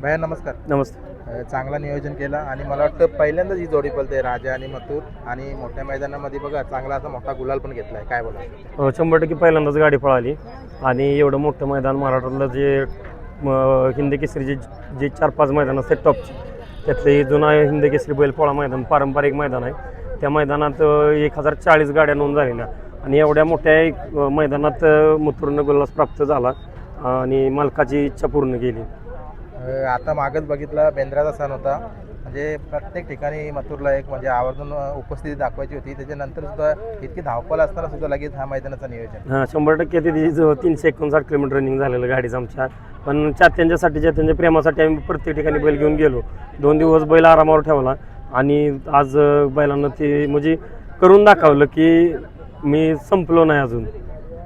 भैया नमस्कार. नमस्ते. चांगला नियोजन केला आणि मला वाटतं पहिल्यांदाच ही जोडी पळते राजा आणि मथुर आणि मोठ्या मैदानामध्ये बघा चांगला असा मोठा गुलाल पण घेतलाय. काय बोला? 100% पहिल्यांदाच गाडी पळाली आणि एवढं मोठं मैदान महाराष्ट्रातलं जे हिंद केसरीचे जे 4-5 मैदान असतात टॉपची, त्यातले जुना हिंद केसरी बैलपोळा मैदान पारंपरिक मैदान आहे. त्या मैदानात 1040 गाड्या नोंद झालेल्या आणि एवढ्या मोठ्या मैदानात मथुरनं गुलाल प्राप्त झाला आणि मालकाची इच्छा पूर्ण केली. आता मागच बघितलं बेंद्राचा सण होता, म्हणजे प्रत्येक ठिकाणी मथुरला एक म्हणजे आवर्जून उपस्थिती दाखवायची होती. त्याच्यानंतर सुद्धा इतकी धावपळ असताना सुद्धा लगेच हा मैदानाचं नियोजन. 100% ते 359 किलोमीटर रनिंग झालेलं गाडीचं आमच्या, पण चात्यांच्या प्रेमासाठी आम्ही प्रत्येक ठिकाणी बैल घेऊन गेलो. 2 दिवस बैल आरामावर ठेवला आणि आज बैलांना ते म्हणजे करून दाखवलं की मी संपलो नाही अजून.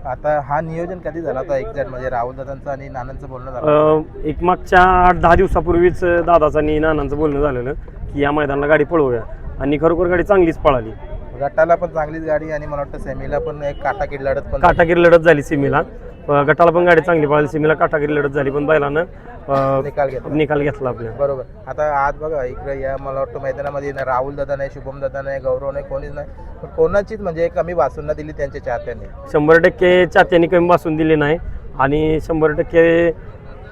आता हा नियोजन कधी झाला होता एक्झॅक्ट, म्हणजे राहुल दादांचं आणि नानांचं बोलणं झालं? एक मागच्या 8-10 दिवसापूर्वीच दादाचं आणि नानांचं बोलणं झालेलं की या मैदानाला गाडी पळवूया आणि खरोखर गाडी चांगलीच पळाली. गटाला पण चांगलीच गाडी आणि मला वाटतं सेमीला पण एक काटाकीर लढत पण काटाकीर लढत झाली सेमीला. गटाला पण गाडी चांगली पळाली, सेमीला काटाकीर लढत झाली, पण बैलानं निकाल घेतला आपल्या. बरोबर. आता आज बघा इकडे या मला वाटतं मैदानामध्ये राहुल दादा नाही, शुभम दादा नाही, गौरव नाही, कोणीच नाही, पण कोणाचीच म्हणजे कमी बासूंना दिली त्यांच्या चाहत्यांनी. 100% चाहत्यांनी कमी बासून दिली नाही आणि 100%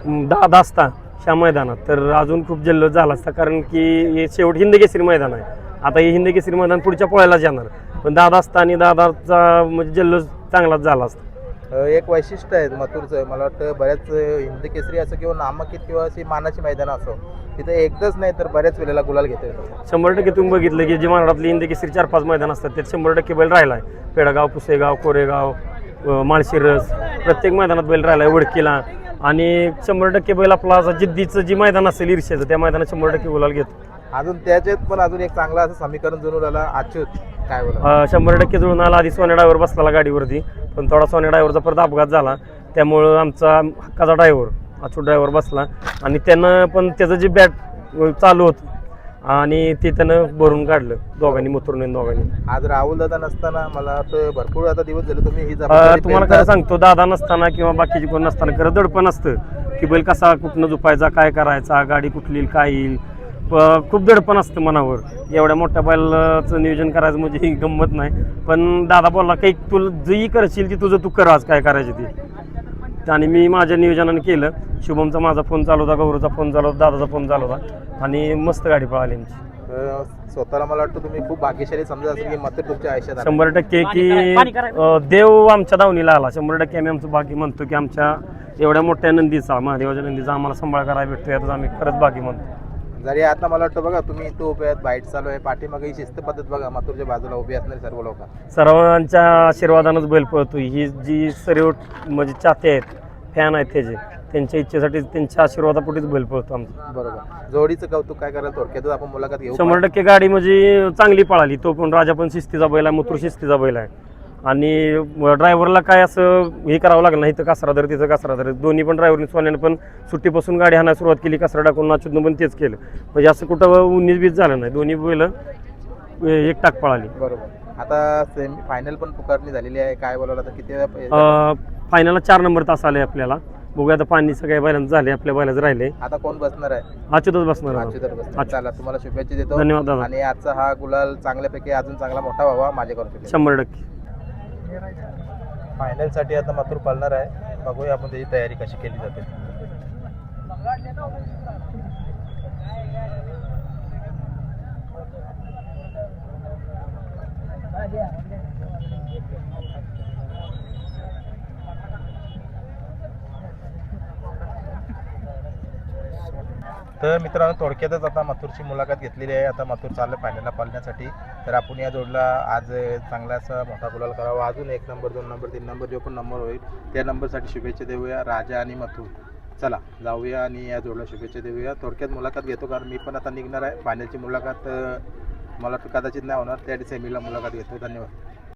दादा असता ह्या मैदानात तर अजून खूप जल्लोष झाला असता, कारण की हे शेवट हिंद केसरी मैदान आहे. आता हे हिंद केसरी मैदान पुढच्या पोळ्यालाच येणार, पण दादा असता आणि दादाचा म्हणजे जल्लोष चांगलाच झाला असता. एक वैशिष्ट्य आहे मथुरचं, मला वाटतं बऱ्याच हिंद केसरी असो किंवा नामांकित किंवा अशी मानाची मैदानं असो, तिथं एकदाच नाही तर बऱ्याच वेळेला गुलाल घेतोय. 100% तुम्ही बघितलं की जे महाराष्ट्रातली हिंद केसरी 4-5 मैदान असतात त्यात 100% बैल राहिला आहे. पेडगाव, पुसेगाव, कोरेगाव, माळशिरस प्रत्येक मैदानात बैल राहिला आहे, वडकीला. आणि 100% बैल आपला असं जिद्दीचं जी मैदान असेल ईर्ष्याचं त्या मैदानात 100% गुलाल घेतो. अजून त्याच्यात पण अजून एक चांगला असं समीकरण जुळून आला अच्युत. काय बोला? 100% जुळून आला. आधी सोन्या ड्रायव्हर बसला गाडीवरती, पण थोडा सोन्या ड्रायव्हरचा परत अपघात झाला, त्यामुळं आमचा हक्काचा ड्रायव्हर अच्युत ड्रायव्हर बसला आणि त्यानं पण त्याचं जे बॅट चालू होतं आणि ते त्यानं भरून काढलं दोघांनी, मथुरने दोघांनी. आज राहुल दादा नसताना मला वाटतं भरपूर आता दिवस झाले तुम्ही ही तुम्हाला खरं सांगतो, दादा नसताना किंवा बाकीचे कोण नसताना खरं दडपण असतं की बैल कसा कुठनं झुपायचा, काय करायचा, गाडी कुठली काय येईल, खूप दडपण असतं मनावर. एवढ्या मोठ्या बैलाचं नियोजन करायचं म्हणजे ही गंमत नाही, पण दादा बोलला काही तुला जी करशील ती तुझं तू कर, आज काय करायची ती. आणि मी माझ्या नियोजनाने केलं. शुभमचा माझा फोन चालू होता, गौरवचा फोन चालू होता, दादाचा फोन चालू होता आणि मस्त गाडी पळाली आमची. स्वतःला मला वाटतं तुम्ही खूप भाग्यशाली समजत असेल की मथुर तुमच्या आयुष्यात 100% की देव आमच्या दावणीला आला. 100% आम्ही आमचं भाग्य म्हणतो की आमच्या एवढ्या मोठ्या नंदीचा, महादेवाच्या नंदीचा आम्हाला सांभाळ करायला भेटतो, यातच आम्ही खरंच भाग्य म्हणतो. जरी आता मला वाटतं बघा तुम्ही इथं उभे आहेत, बाईट चालू आहे, पाठीमागे ही शिस्त पद्धत बघा, मथुरच्या बाजूला उभी असणारे सर्व लोक सर्वांच्या आशीर्वादानंच बैल पळतो. ही जी सर्व म्हणजे चाहते आहेत, फॅन आहेत त्याचे, त्यांच्या इच्छेसाठी त्यांच्या आशीर्वादापोटीच बैल पळतो आमचा. बरोबर. जोडीचं कौतुक काय करायला थोडक्यातच आपण मुलाखत घेऊ. 100% गाडी म्हणजे चांगली पळाली. तो पण राजा पण शिस्तीचा बैल आहे, मथुर शिस्तीचा बैल आहे आणि ड्रायव्हरला काय असं हे करावं लागलं नाही, इथं कासरा धर तिथं कासरा धर. दोन्ही पण ड्रायव्हरनी सोन्याने पण सुट्टीपासून गाडी हाणायला सुरुवात केली, कासरा टाकून नाचून पण तेच केलं, म्हणजे असं कुठं 19-20 झालं नाही. दोन्ही बैल एक टाक पळाली. बरोबर. आता सेमी फायनल पण पुकारणी झालेली आहे, काय बोलावं आता किती फायनलला 4 नंबर तास आले आपल्याला. बघूया आता, पाणी सगळ्या बैलांचं झाले, आपल्या बैलाचं राहिले. आता कोण बसणार आहे? अच्युतच बसणार. चला, तुम्हाला शुभेच्छा देतो. धन्यवाद दादा. आणि आजचा हा गुलाल चांगल्यापैकी अजून चांगला मोठा व्हावा माझ्याकडून. 100%. फायनलसाठी आता मथुर पळणार आहे, बघूया आपण त्याची तयारी कशी केली जाते. तर मित्रांनो, थोडक्यातच आता मथुरची मुलाखत घेतलेली आहे. आता मथुर चाललं फायनलला पळण्यासाठी. तर आपण या जोडला आज चांगला असा मोठा गुलाल करावा. अजून 1 नंबर, 2 नंबर, 3 नंबर जो पण नंबर होईल त्या नंबरसाठी शुभेच्छा देऊया राजा आणि मथुर. चला जाऊया आणि या जोडला शुभेच्छा देऊया. थोडक्यात मुलाखत घेतो, कारण मी पण आता निघणार आहे. फायनलची मुलाखत मला कदाचित नाही होणार, त्या सेमीला मुलाखत घेतो. धन्यवाद.